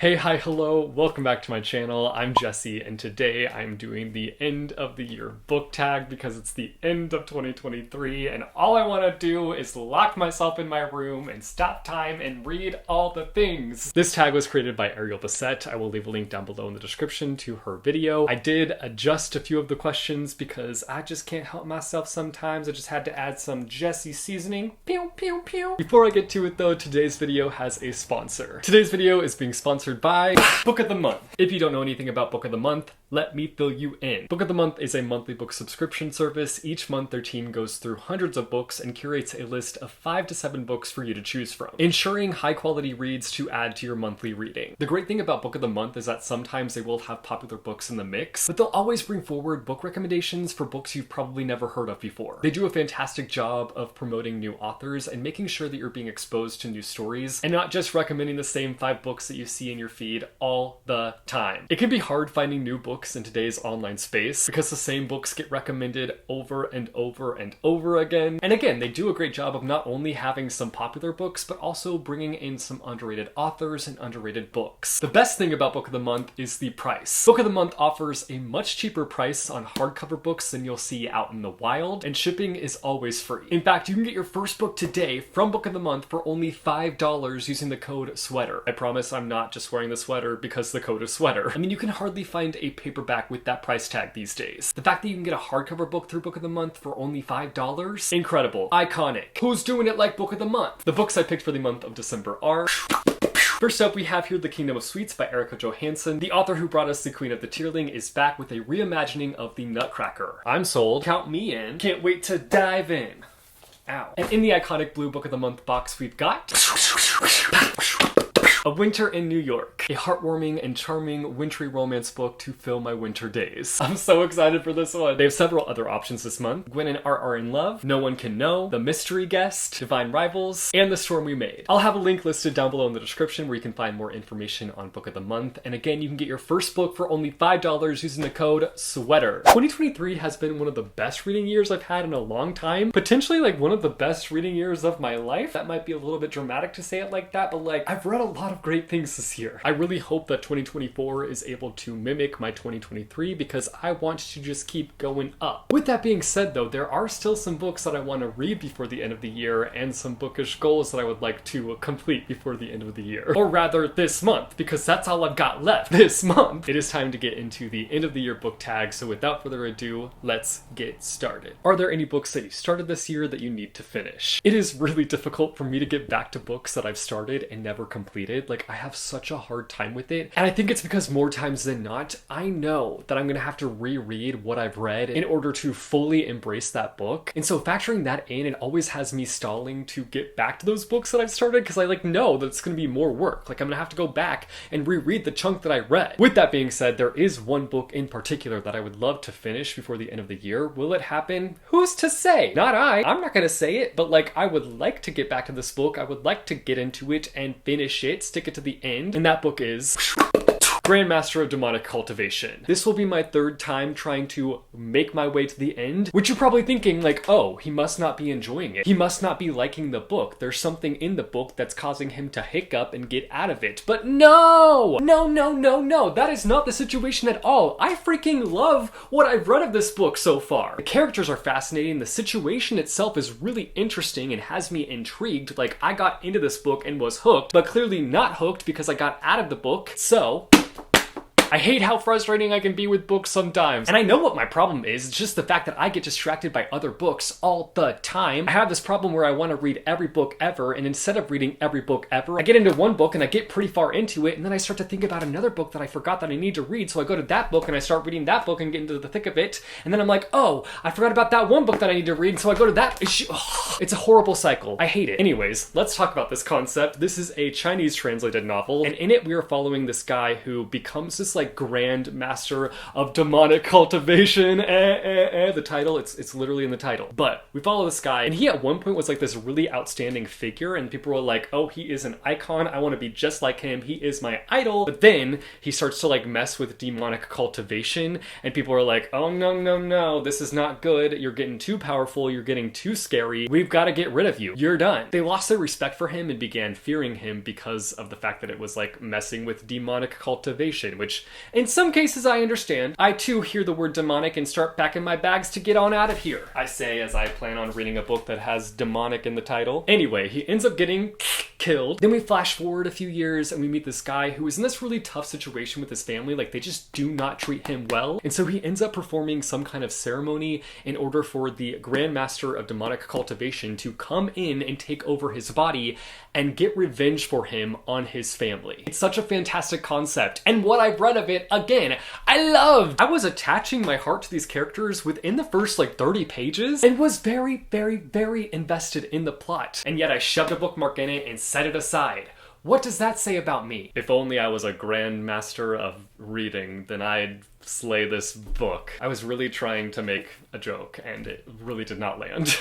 Hey, hi, hello, welcome back to my channel. I'm Jesse, and today I'm doing the end of the year book tag because it's the end of 2023, and all I want to do is lock myself in my room and stop time and read all the things. This tag was created by Ariel. I will leave a link down below in the description to her video. I did adjust a few of the questions because I just can't help myself sometimes. I just had to add some Jesse seasoning. Pew, pew, pew. Before I get to it though, today's video has a sponsor. Today's video is being sponsored by Book of the Month. If you don't know anything about Book of the Month, let me fill you in. Book of the Month is a monthly book subscription service. Each month their team goes through hundreds of books and curates a list of 5 to 7 books for you to choose from, ensuring high quality reads to add to your monthly reading. The great thing about Book of the Month is that sometimes they will have popular books in the mix, but they'll always bring forward book recommendations for books you've probably never heard of before. They do a fantastic job of promoting new authors and making sure that you're being exposed to new stories and not just recommending the same 5 books that you see in your feed all the time. It can be hard finding new books in today's online space because the same books get recommended over and over and over again. And again, they do a great job of not only having some popular books, but also bringing in some underrated authors and underrated books. The best thing about Book of the Month is the price. Book of the Month offers a much cheaper price on hardcover books than you'll see out in the wild, and shipping is always free. In fact, you can get your first book today from Book of the Month for only $5 using the code SWEATER. I promise I'm not just wearing the sweater because the code is sweater. I mean, you can hardly find a paperback with that price tag these days. The fact that you can get a hardcover book through Book of the Month for only $5? Incredible. Iconic. Who's doing it like Book of the Month? The books I picked for the month of December are... First up, we have here The Kingdom of Sweets by Erica Johansson. The author who brought us The Queen of the Tearling is back with a reimagining of the Nutcracker. I'm sold. Count me in. Can't wait to dive in. Ow. And in the iconic blue Book of the Month box, we've got... A Winter in New York, a heartwarming and charming wintry romance book to fill my winter days. I'm so excited for this one. They have several other options this month. Gwen and Art are in love, No One Can Know, The Mystery Guest, Divine Rivals, and The Storm We Made. I'll have a link listed down below in the description where you can find more information on Book of the Month. And again, you can get your first book for only $5 using the code SWEATER. 2023 has been one of the best reading years I've had in a long time. Potentially like one of the best reading years of my life. That might be a little bit dramatic to say it like that, but like I've read a lot of great things this year. I really hope that 2024 is able to mimic my 2023 because I want to just keep going up. With that being said though, there are still some books that I want to read before the end of the year and some bookish goals that I would like to complete before the end of the year. Or rather this month, because that's all I've got left this month. It is time to get into the end of the year book tag, so without further ado, let's get started. Are there any books that you started this year that you need to finish? It is really difficult for me to get back to books that I've started and never completed. Like I have such a hard time with it. And I think it's because more times than not, I know that I'm gonna have to reread what I've read in order to fully embrace that book. And so factoring that in, it always has me stalling to get back to those books that I've started because I know that it's gonna be more work. Like I'm gonna have to go back and reread the chunk that I read. With that being said, there is one book in particular that I would love to finish before the end of the year. Will it happen? Who's to say? Not I. I'm not gonna say it, but like I would like to get back to this book. I would like to get into it and finish it, stick it to the end. And that book is Grandmaster of Demonic Cultivation. This will be my 3rd time trying to make my way to the end, which you're probably thinking like, oh, he must not be enjoying it. He must not be liking the book. There's something in the book that's causing him to hiccup and get out of it. But no! No. That is not the situation at all. I freaking love what I've read of this book so far. The characters are fascinating. The situation itself is really interesting and has me intrigued. Like I got into this book and was hooked, but clearly not hooked because I got out of the book. So I hate how frustrating I can be with books sometimes. And I know what my problem is. It's just the fact that I get distracted by other books all the time. I have this problem where I want to read every book ever, and instead of reading every book ever, I get into one book and I get pretty far into it, and then I start to think about another book that I forgot that I need to read, so I go to that book and I start reading that book and get into the thick of it, and then I'm like, oh, I forgot about that one book that I need to read, so I go to that. It's a horrible cycle. I hate it. Anyways, let's talk about this concept. This is a Chinese translated novel, and in it we are following this guy who becomes this like Grand Master of Demonic Cultivation. The title, it's literally in the title. But we follow this guy, and he at one point was like this really outstanding figure, and people were like, oh, he is an icon, I want to be just like him, he is my idol. But then he starts to like mess with demonic cultivation, and people are like, oh no, this is not good, you're getting too powerful, you're getting too scary, we've got to get rid of you, you're done. They lost their respect for him and began fearing him because of the fact that it was like messing with demonic cultivation, which in some cases I understand. I too hear the word demonic and start packing my bags to get on out of here, I say as I plan on reading a book that has demonic in the title. Anyway, he ends up getting killed. Then we flash forward a few years and we meet this guy who is in this really tough situation with his family. Like, they just do not treat him well. And so he ends up performing some kind of ceremony in order for the Grand Master of Demonic Cultivation to come in and take over his body and get revenge for him on his family. It's such a fantastic concept. And what I've read of it, again, I loved. I was attaching my heart to these characters within the first like 30 pages and was very, very, very invested in the plot. And yet I shoved a bookmark in it and set it aside. What does that say about me? If only I was a grand master of reading, then I'd slay this book. I was really trying to make a joke and it really did not land.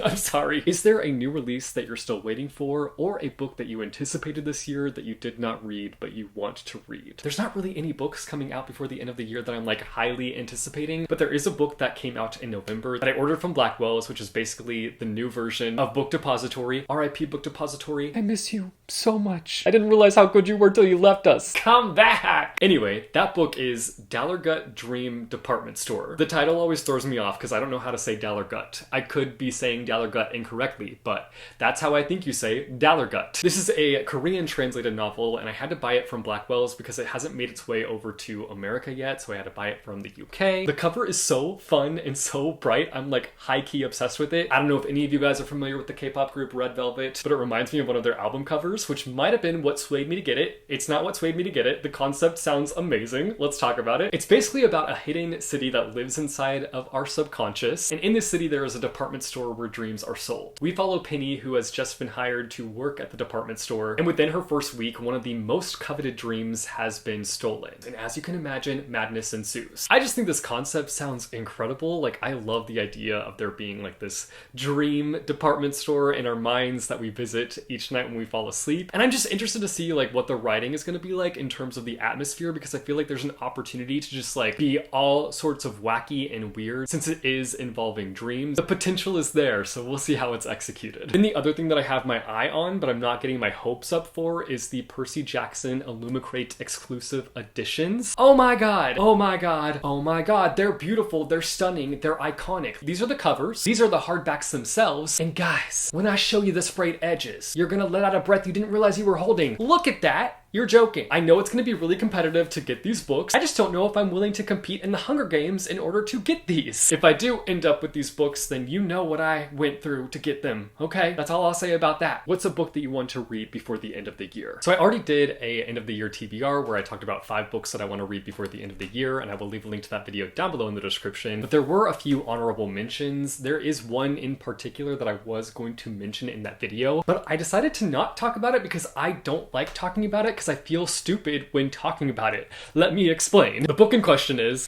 I'm sorry. Is there a new release that you're still waiting for, or a book that you anticipated this year that you did not read but you want to read? There's not really any books coming out before the end of the year that I'm like highly anticipating, but there is a book that came out in November that I ordered from Blackwell's, which is basically the new version of Book Depository. RIP Book Depository. I miss you so much. I didn't realize how good you were till you left us. Come back! Anyway, that book is Dallergut Dream Department Store. The title always throws me off because I don't know how to say Dallergut. I could be saying Dallergut incorrectly, but that's how I think you say Dallergut. This is a Korean translated novel, and I had to buy it from Blackwell's because it hasn't made its way over to America yet, so I had to buy it from the UK. The cover is so fun and so bright. I'm like high-key obsessed with it. I don't know if any of you guys are familiar with the K-pop group Red Velvet, but it reminds me of one of their album covers, which might have been what swayed me to get it. It's not what swayed me to get it. The concept sounds amazing. Let's talk about it. It's basically about a hidden city that lives inside of our subconscious, and in this city there is a department store where dreams are sold. We follow Penny, who has just been hired to work at the department store, and within her first week, one of the most coveted dreams has been stolen. And as you can imagine, madness ensues. I just think this concept sounds incredible. Like, I love the idea of there being like this dream department store in our minds that we visit each night when we fall asleep. And I'm just interested to see like what the writing is going to be like in terms of the atmosphere, because I feel like there's an opportunity to just like be all sorts of wacky and weird since it is involving dreams. The potential is there, so we'll see how it's executed. And the other thing that I have my eye on, but I'm not getting my hopes up for, is the Percy Jackson Illumicrate exclusive editions. Oh my god! Oh my god! Oh my god! They're beautiful, they're stunning, they're iconic. These are the covers, these are the hardbacks themselves, and guys, when I show you the sprayed edges, you're gonna let out a breath you didn't realize you were holding. Look at that! You're joking. I know it's going to be really competitive to get these books. I just don't know if I'm willing to compete in the Hunger Games in order to get these. If I do end up with these books, then you know what I went through to get them. Okay, that's all I'll say about that. What's a book that you want to read before the end of the year? So I already did a end of the year TBR where I talked about 5 books that I want to read before the end of the year, and I will leave a link to that video down below in the description. But there were a few honorable mentions. There is one in particular that I was going to mention in that video, but I decided to not talk about it because I don't like talking about it because I feel stupid when talking about it. Let me explain. The book in question is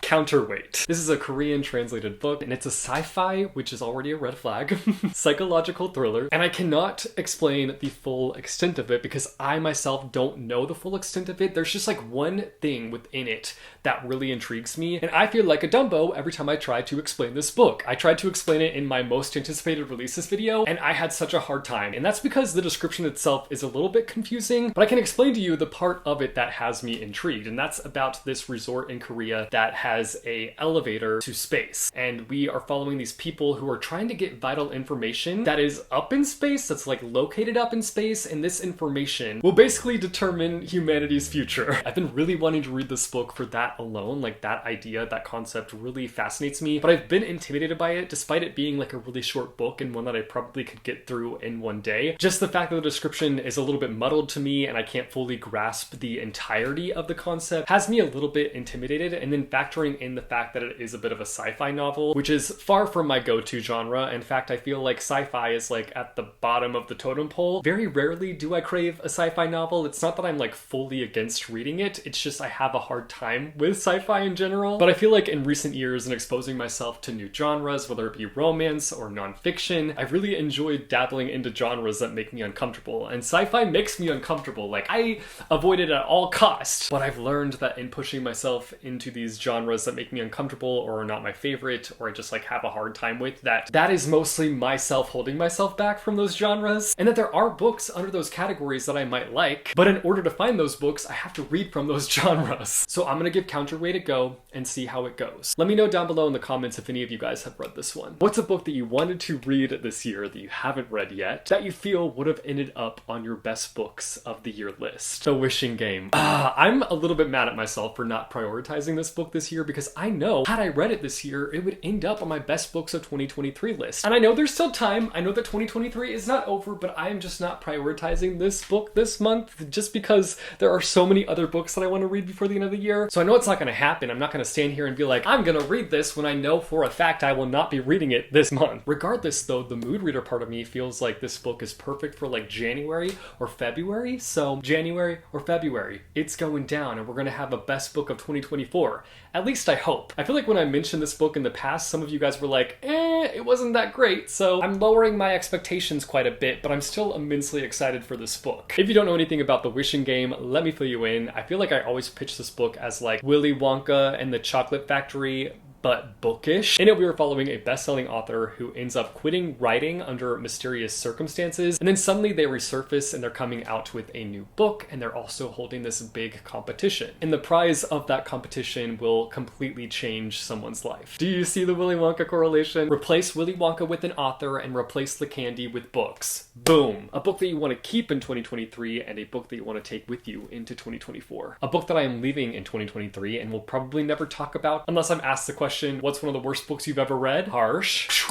Counterweight. This is a Korean translated book, and it's a sci-fi, which is already a red flag, psychological thriller, and I cannot explain the full extent of it because I myself don't know the full extent of it. There's just like one thing within it that really intrigues me, and I feel like a Dumbo every time I try to explain this book. I tried to explain it in my most anticipated releases video, and I had such a hard time, and that's because the description itself is a little bit confusing, but I can explain to you the part of it that has me intrigued, and that's about this resort in Korea that has a elevator to space, and we are following these people who are trying to get vital information that is up in space, that's like located up in space, and this information will basically determine humanity's future. I've been really wanting to read this book for that alone, like that idea, that concept really fascinates me, but I've been intimidated by it despite it being like a really short book and one that I probably could get through in one day. Just the fact that the description is a little bit muddled to me and I can't fully grasp the entirety of the concept has me a little bit intimidated, and then factoring factoring in the fact that it is a bit of a sci-fi novel, which is far from my go-to genre. In fact, I feel like sci-fi is like at the bottom of the totem pole. Very rarely do I crave a sci-fi novel. It's not that I'm like fully against reading it, it's just I have a hard time with sci-fi in general. But I feel like in recent years and exposing myself to new genres, whether it be romance or nonfiction, I've really enjoyed dabbling into genres that make me uncomfortable. And sci-fi makes me uncomfortable. Like, I avoid it at all costs. But I've learned that in pushing myself into these genres that make me uncomfortable or are not my favorite, or I just like have a hard time with, that is mostly myself holding myself back from those genres, and that there are books under those categories that I might like, but in order to find those books, I have to read from those genres. So I'm gonna give Counterweight a go and see how it goes. Let me know down below in the comments if any of you guys have read this one. What's a book that you wanted to read this year that you haven't read yet, that you feel would have ended up on your best books of the year list? The Wishing Game. I'm a little bit mad at myself for not prioritizing this book this year, because I know had I read it this year, it would end up on my best books of 2023 list. And I know there's still time. I know that 2023 is not over, but I am just not prioritizing this book this month just because there are so many other books that I want to read before the end of the year. So I know it's not going to happen. I'm not going to stand here and be like, I'm going to read this when I know for a fact I will not be reading it this month. Regardless though, the mood reader part of me feels like this book is perfect for like January or February. So January or February, it's going down and we're going to have a best book of 2024. At least I hope. I feel like when I mentioned this book in the past, some of you guys were like, it wasn't that great. So I'm lowering my expectations quite a bit, but I'm still immensely excited for this book. If you don't know anything about The Wishing Game, let me fill you in. I feel like I always pitch this book as like Willy Wonka and the Chocolate Factory, but bookish. In it, we were following a best-selling author who ends up quitting writing under mysterious circumstances, and then suddenly they resurface and they're coming out with a new book, and they're also holding this big competition. And the prize of that competition will completely change someone's life. Do you see the Willy Wonka correlation? Replace Willy Wonka with an author and replace the candy with books. Boom. A book that you want to keep in 2023 and a book that you want to take with you into 2024. A book that I am leaving in 2023 and will probably never talk about unless I'm asked the question, what's one of the worst books you've ever read? Harsh.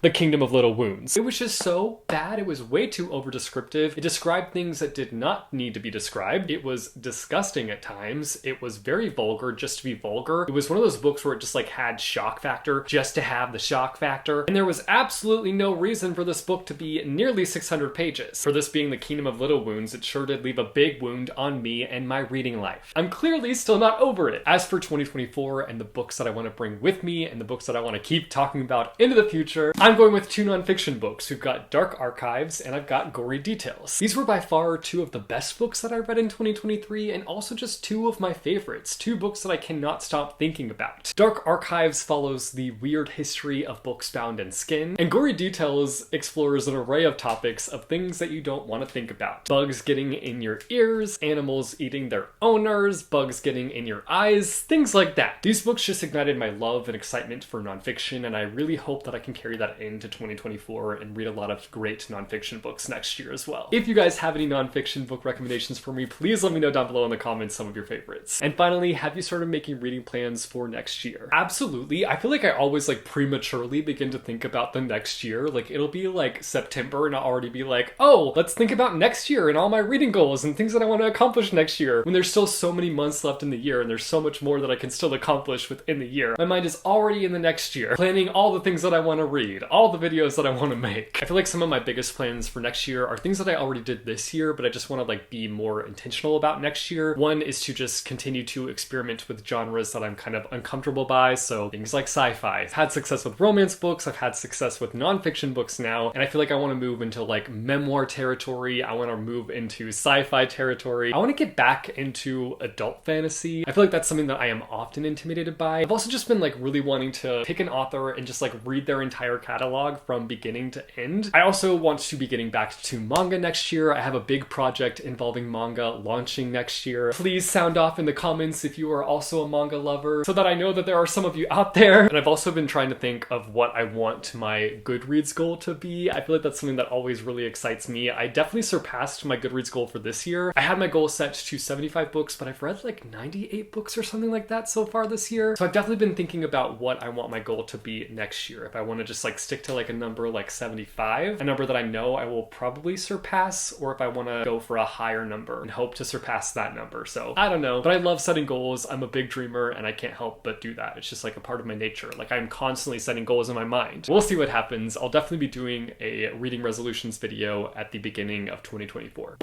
The Kingdom of Little Wounds. It was just so bad. It was way too over-descriptive. It described things that did not need to be described. It was disgusting at times. It was very vulgar just to be vulgar. It was one of those books where it just like had shock factor just to have the shock factor. And there was absolutely no reason for this book to be nearly 600 pages. For this being The Kingdom of Little Wounds, it sure did leave a big wound on me and my reading life. I'm clearly still not over it. As for 2024 and the books that I want to bring with me and the books that I want to keep talking about into the future, I'm going with two nonfiction books. We've got Dark Archives and I've got Gory Details. These were by far two of the best books that I read in 2023 and also just two of my favorites. Two books that I cannot stop thinking about. Dark Archives follows the weird history of books bound in skin, and Gory Details explores an array of topics of things that you don't want to think about. Bugs getting in your ears, animals eating their owners, bugs getting in your eyes, things like that. These books just ignited my love and excitement for nonfiction, and I really hope that I can carry that into 2024 and read a lot of great nonfiction books next year as well. If you guys have any nonfiction book recommendations for me, please let me know down below in the comments some of your favorites. And finally, have you started making reading plans for next year? Absolutely. I feel like I always like prematurely begin to think about the next year. Like it'll be like September and I'll already be like, oh, let's think about next year and all my reading goals and things that I want to accomplish next year, when there's still so many months left in the year and there's so much more that I can still accomplish within the year. My mind is already in the next year, planning all the things that I want to read, all the videos that I want to make. I feel like some of my biggest plans for next year are things that I already did this year, but I just want to like be more intentional about next year. One is to just continue to experiment with genres that I'm kind of uncomfortable by. So things like sci-fi. I've had success with romance books. I've had success with nonfiction books now. And I feel like I want to move into like memoir territory. I want to move into sci-fi territory. I want to get back into adult fantasy. I feel like that's something that I am often intimidated by. I've also just been like really wanting to pick an author and just like read their entire catalog from beginning to end. I also want to be getting back to manga next year. I have a big project involving manga launching next year. Please sound off in the comments if you are also a manga lover so that I know that there are some of you out there. And I've also been trying to think of what I want my Goodreads goal to be. I feel like that's something that always really excites me. I definitely surpassed my Goodreads goal for this year. I had my goal set to 75 books, but I've read like 98 books or something like that so far this year. So I've definitely been thinking about what I want my goal to be next year. If I want to just like stick to like a number like 75, a number that I know I will probably surpass, or if I want to go for a higher number and hope to surpass that number. So I don't know, but I love setting goals. I'm a big dreamer and I can't help but do that. It's just like a part of my nature. Like I'm constantly setting goals in my mind. We'll see what happens. I'll definitely be doing a reading resolutions video at the beginning of 2024.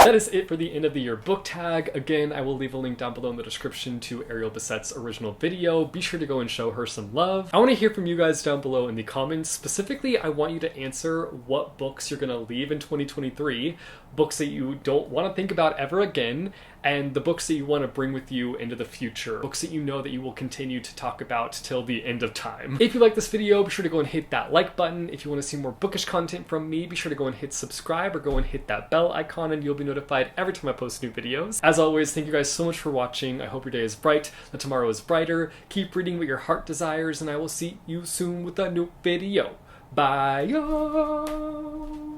That is it for the end of the year book tag. Again, I will leave a link down below in the description to Ariel Bissette's original video. Be sure to go and show her some love. I want to hear from you guys down below in the comments. Specifically, I want you to answer what books you're going to leave in 2023, books that you don't want to think about ever again, and the books that you want to bring with you into the future, books that you know that you will continue to talk about till the end of time. If you like this video, be sure to go and hit that like button. If you want to see more bookish content from me, be sure to go and hit subscribe or go and hit that bell icon and you'll be notified every time I post new videos. As always, thank you guys so much for watching. I hope your day is bright, that tomorrow is brighter. Keep reading what your heart desires, and I will see you soon with a new video. Bye, y'all.